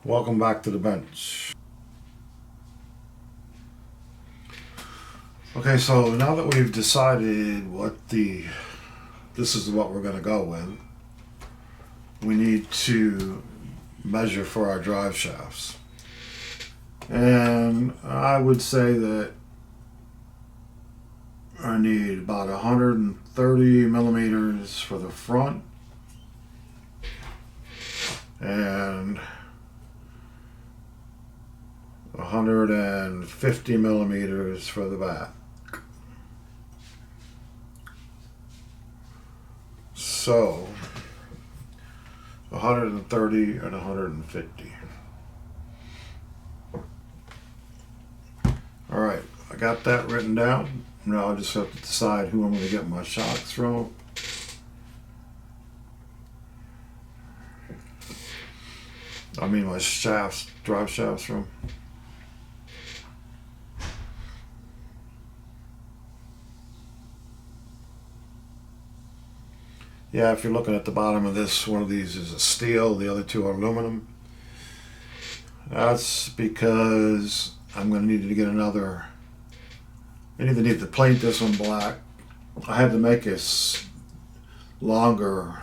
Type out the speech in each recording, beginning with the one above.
Welcome back to the bench. Okay, so now that we've decided this is what we're going to go with, we need to measure for our drive shafts. And I would say that I need about 130 millimeters for the front and 150 millimeters for the back. So 130 and 150. All right, I got that written down. Now I just have to decide who I'm going to get my shocks from. I mean my shafts, drive shafts from. Yeah, if you're looking at the bottom of this, one of these is a steel, the other two are aluminum. That's because I'm going to need to get another. I either need to paint this one black. I had to make this longer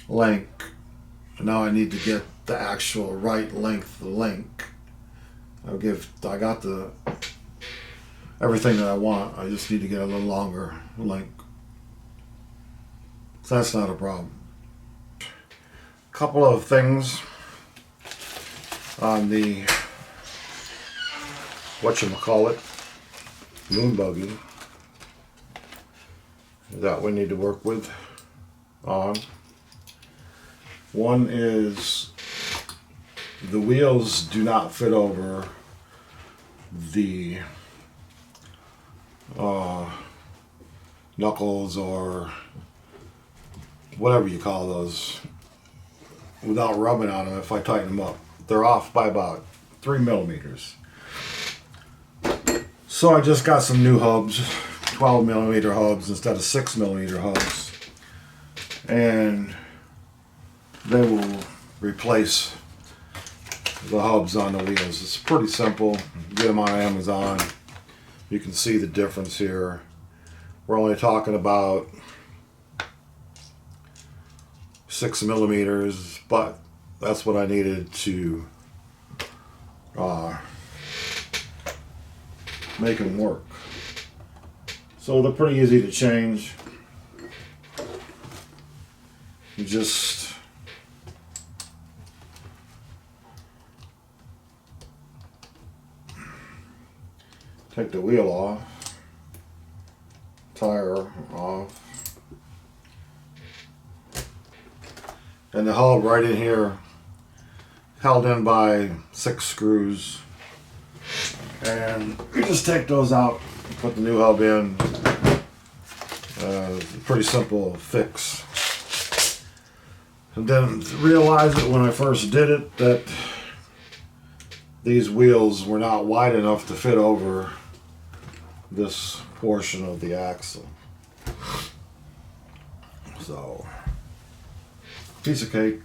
length. Now I need to get the actual right length link. I got everything that I want. I just need to get a little longer length. So that's not a problem. Couple of things on the whatchamacallit moon buggy that we need to work with on. One is the wheels do not fit over the knuckles or whatever you call those without rubbing on them. If I tighten them up, they're off by about 3 millimeters. So I just got some new hubs, 12 millimeter hubs instead of 6 millimeter hubs, and they will replace the hubs on the wheels. It's pretty simple. Get them on Amazon. You can see the difference here. We're only talking about 6 millimeters, but that's what I needed to make them work. So they're pretty easy to change. You just take the wheel off, tire off, and the hub right in here held in by 6 screws, and you just take those out, put the new hub in. Pretty simple fix. And then realized that when I first did it that these wheels were not wide enough to fit over this portion of the axle. So, piece of cake.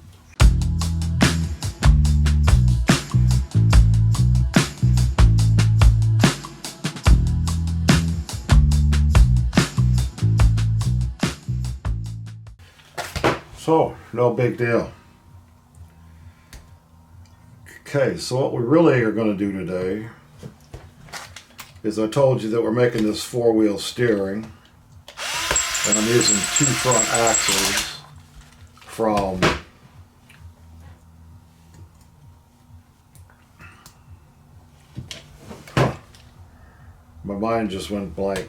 So, no big deal. Okay, so what we really are going to do today is I told you that we're making this 4-wheel steering, and I'm using 2 front axles from my mind just went blank.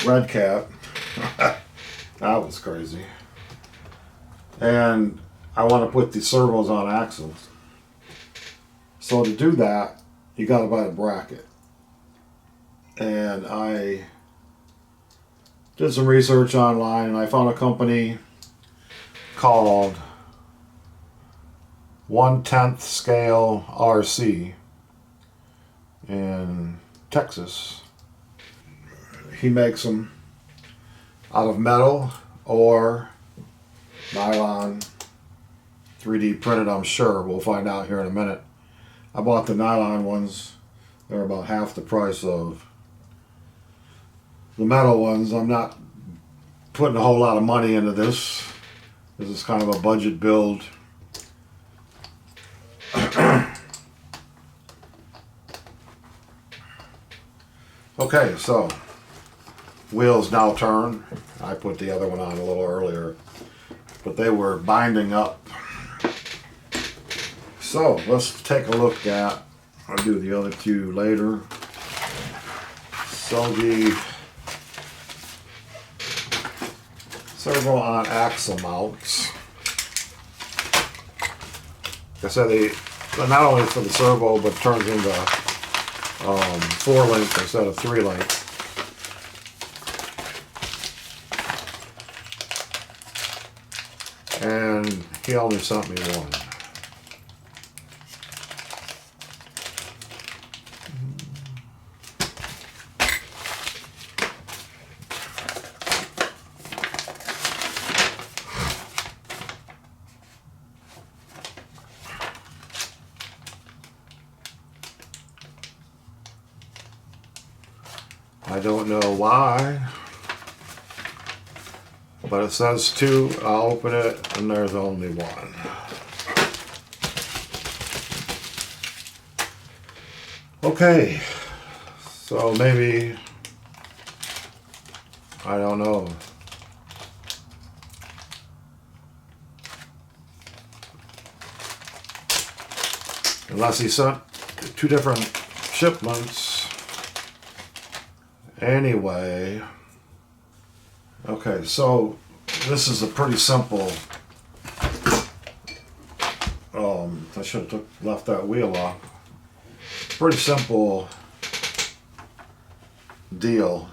Red Cat. That was crazy. And I want to put the servos on axles. So to do that, you got to buy a bracket. And I did some research online and I found a company called 1/10 Scale RC. And Texas. He makes them out of metal or nylon, 3D printed, I'm sure. We'll find out here in a minute. I bought the nylon ones. They're about half the price of the metal ones. I'm not putting a whole lot of money into this. This is kind of a budget build. Okay, so wheels now turn. I put the other one on a little earlier, but they were binding up. So let's take a look at, I'll do the other two later. So the servo on axle mounts. Like I said, they not only for the servo, but turns into 4-link instead of 3-link. And he only sent me one. I don't know why, but it says 2. I'll open it and there's only 1. Okay, so maybe, I don't know. Unless he sent 2 different shipments. Anyway, okay, so this is a pretty simple, I should have left that wheel off. Pretty simple deal.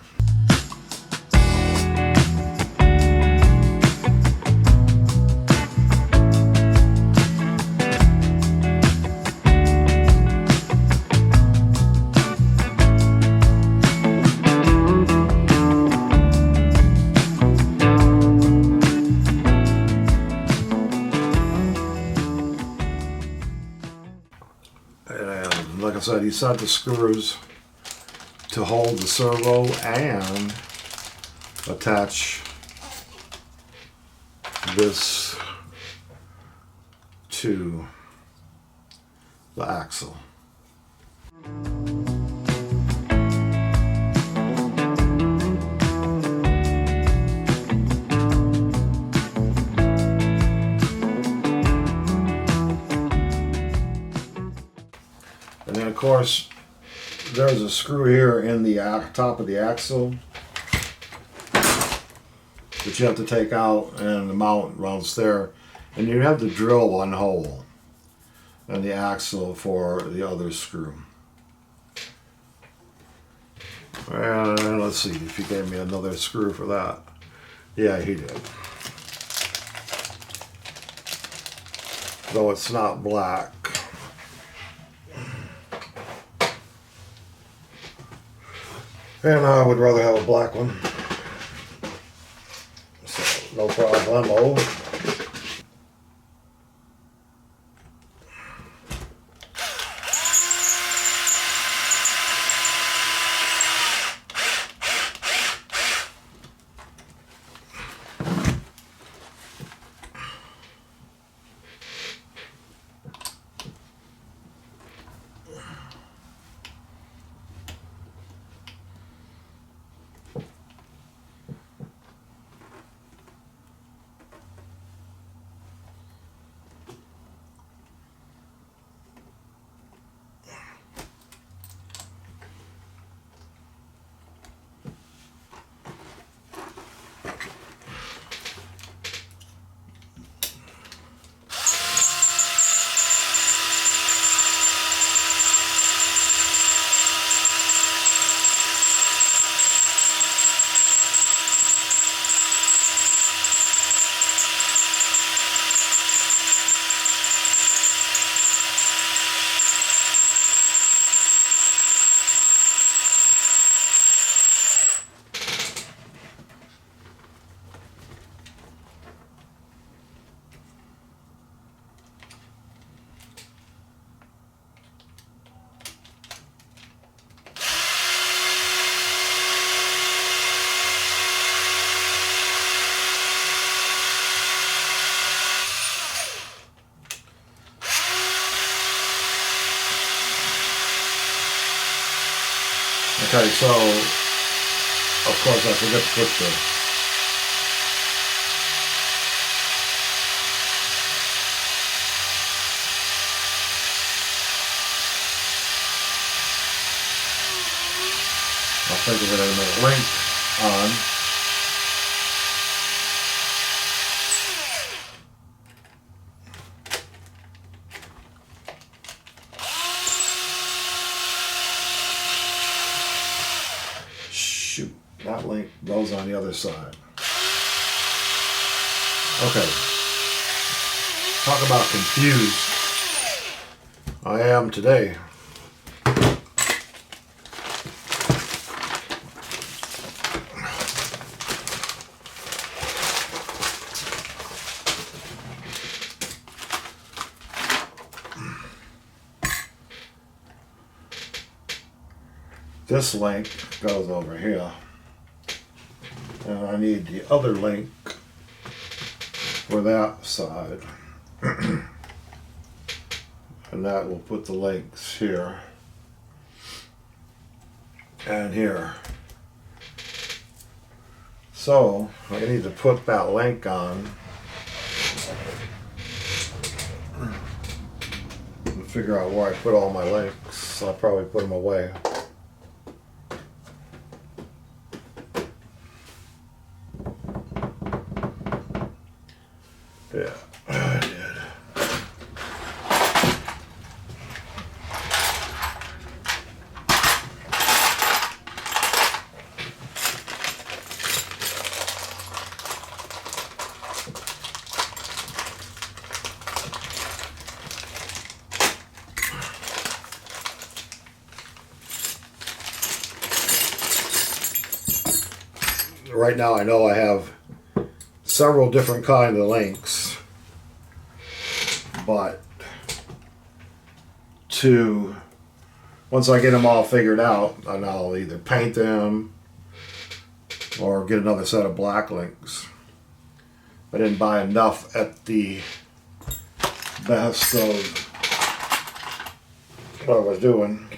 And like I said, he set the screws to hold the servo and attach this to the axle. And then of course there's a screw here in the top of the axle that you have to take out, and the mount runs there, and you have to drill 1 hole in the axle for the other screw. And let's see if he gave me another screw for that. Yeah, he did. Though it's not black. And I would rather have a black one. So, no problemo. Okay, so of course I forget to put the I'll think of it in a minute. Link on. Shoot, that link goes on the other side. Okay. Talk about confused. I am today. This link goes over here, and I need the other link for that side, and that will put the links here and here. So I need to put that link on and figure out where I put all my links. I'll probably put them away. Yeah, I did. Right now I know I have several different kind of links, but once I get them all figured out, and I'll either paint them or get another set of black links. I didn't buy enough at the best of what I was doing.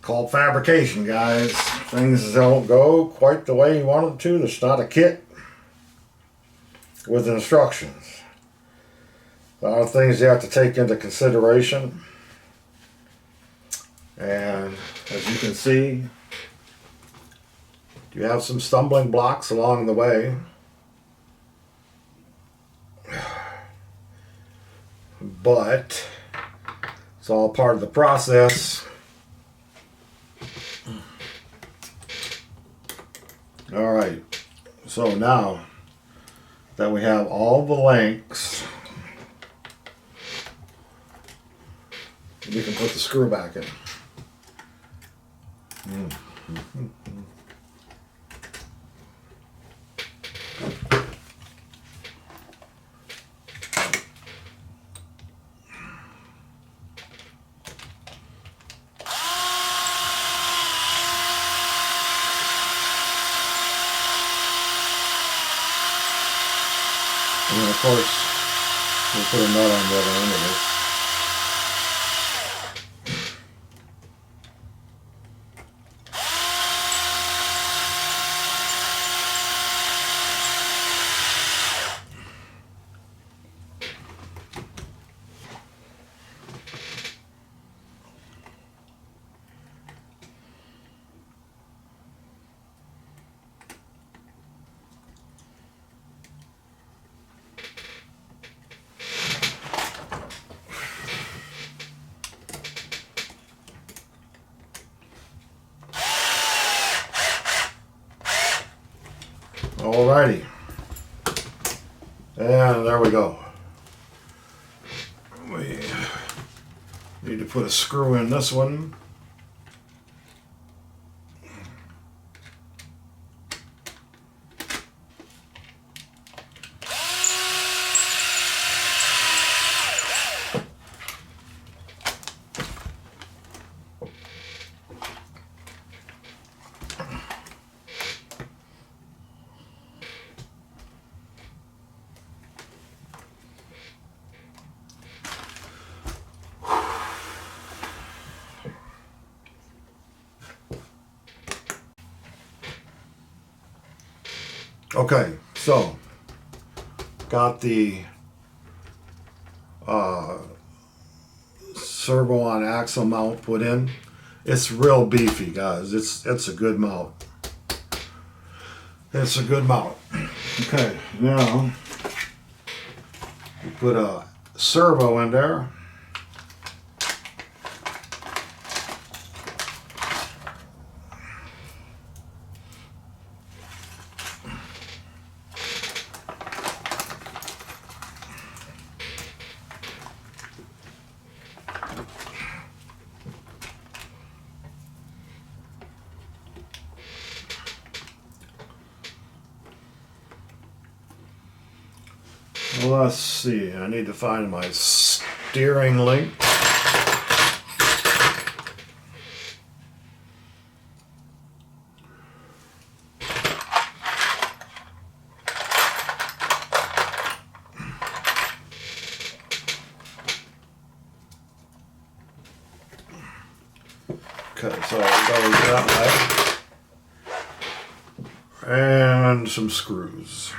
Called fabrication, guys. Things don't go quite the way you want them to. It's not a kit with instructions. A lot of things you have to take into consideration. And as you can see, you have some stumbling blocks along the way. But it's all part of the process. All right, so now that we have all the links, we can put the screw back in. And of course, we'll put a nut on the other end of this. Alrighty. And there we go. We need to put a screw in this one. Okay, so got the servo on axle mount put in. It's real beefy, guys. It's a good mount. It's a good mount. Okay, now we put a servo in there. Let's see, I need to find my steering link. Okay, so it goes that way. And some screws.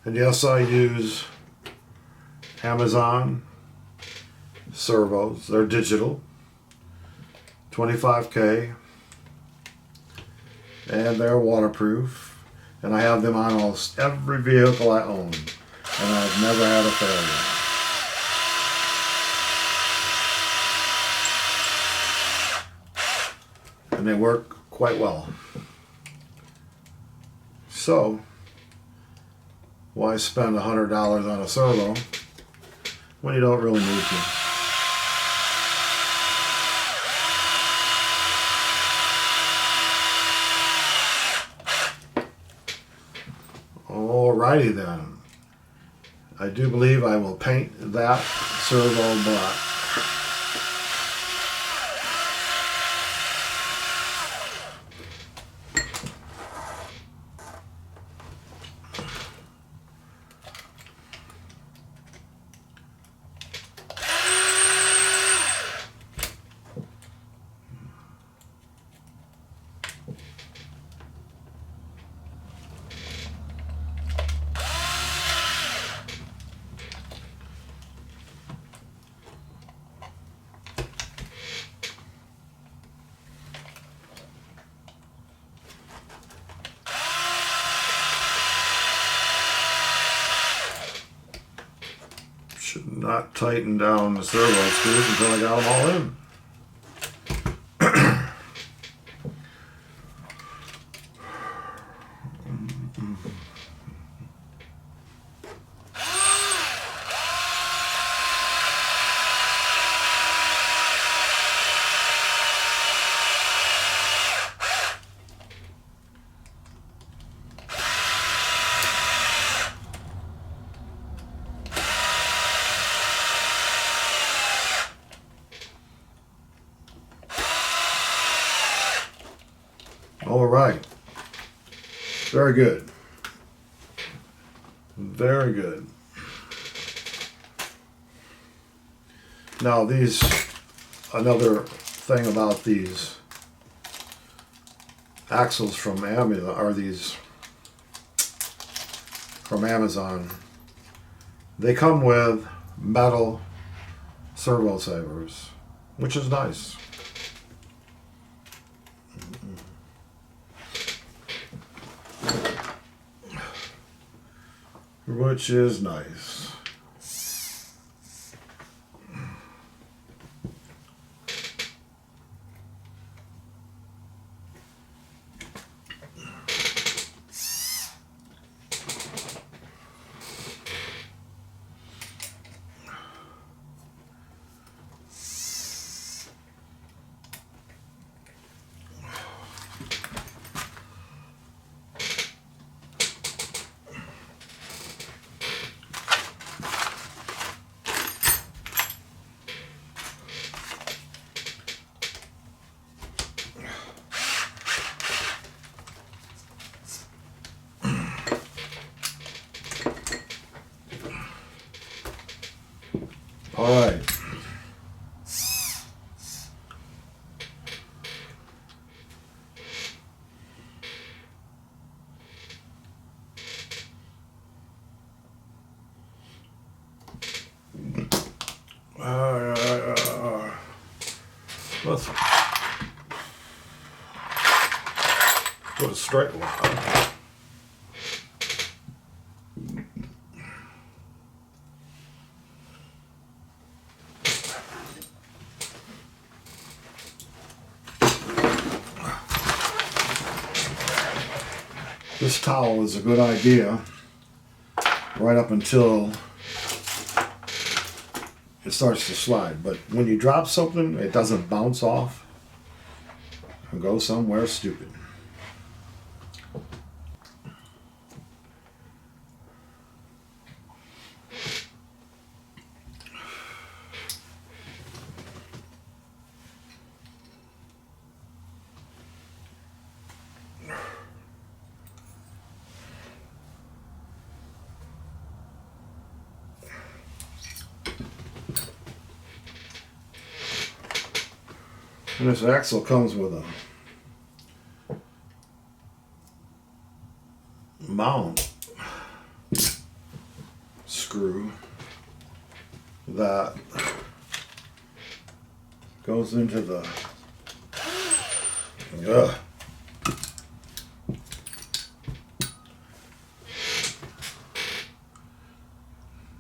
And yes, I use Amazon servos. They're digital, 25K, and they're waterproof. And I have them on almost every vehicle I own, and I've never had a failure. And they work quite well. So, why spend $100 on a servo when you don't really need to? Alrighty then. I do believe I will paint that servo black. Should not tighten down the servo screws until I got them all in. All right. Very good. Very good. Now these, another thing about these axles from Amazon are these from Amazon. They come with metal servo savers, which is nice. Which is nice. All right. Let's put a straight one on. This towel is a good idea right up until it starts to slide. But when you drop something, it doesn't bounce off and go somewhere stupid. And this axle comes with a mount screw that goes into the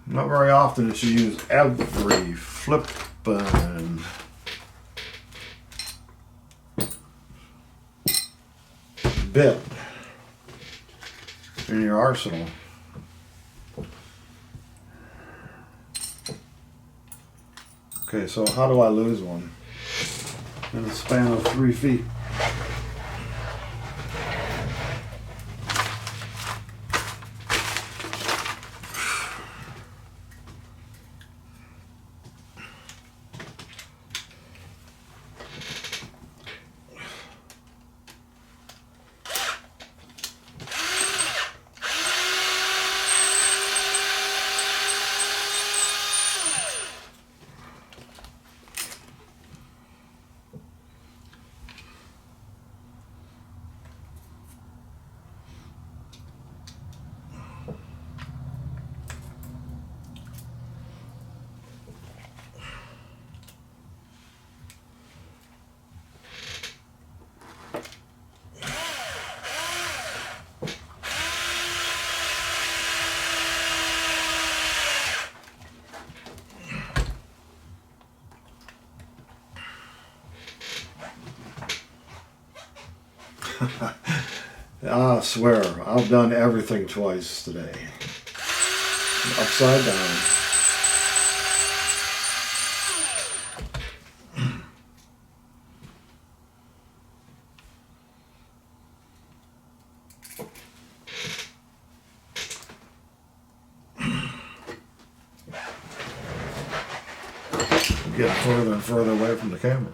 not very often that you use every flippin' bit in your arsenal. Okay, so how do I lose one in a span of 3 feet? I swear, I've done everything twice today. Upside down. Get further and further away from the camera.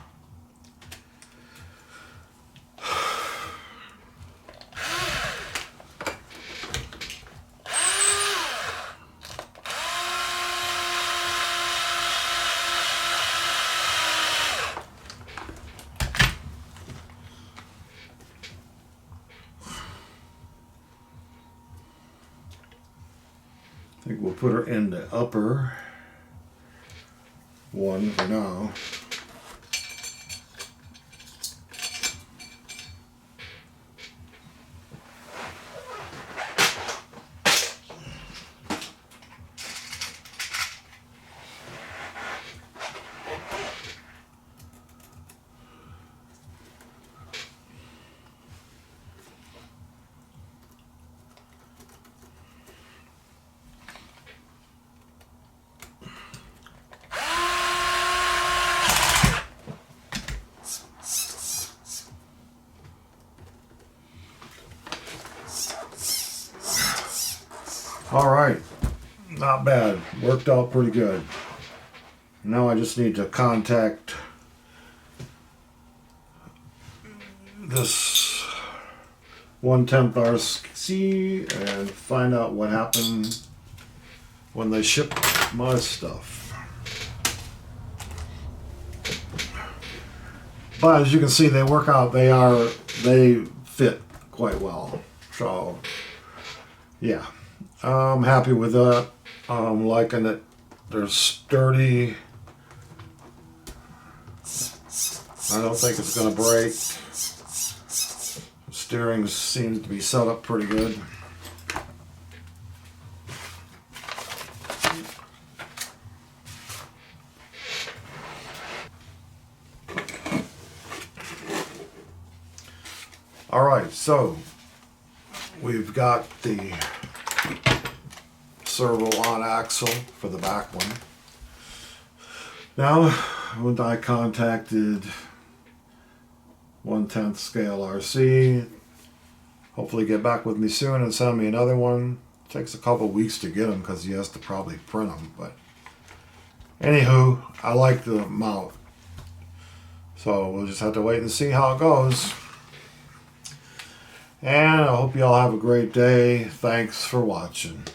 I think we'll put her in the upper one for now. All right, not bad. Worked out pretty good. Now I just need to contact this 1/10 RC and find out what happened when they shipped my stuff. But as you can see, they work out. They fit quite well. So yeah. I'm happy with that. I'm liking it. They're sturdy. I don't think it's going to break. The steering seems to be set up pretty good. All right, so we've got the servo on axle for the back one. Now, when I contacted 1/10 scale RC, hopefully get back with me soon and send me another one. It takes a couple weeks to get them because he has to probably print them. But anywho, I like the mount, so we'll just have to wait and see how it goes. And I hope you all have a great day. Thanks for watching.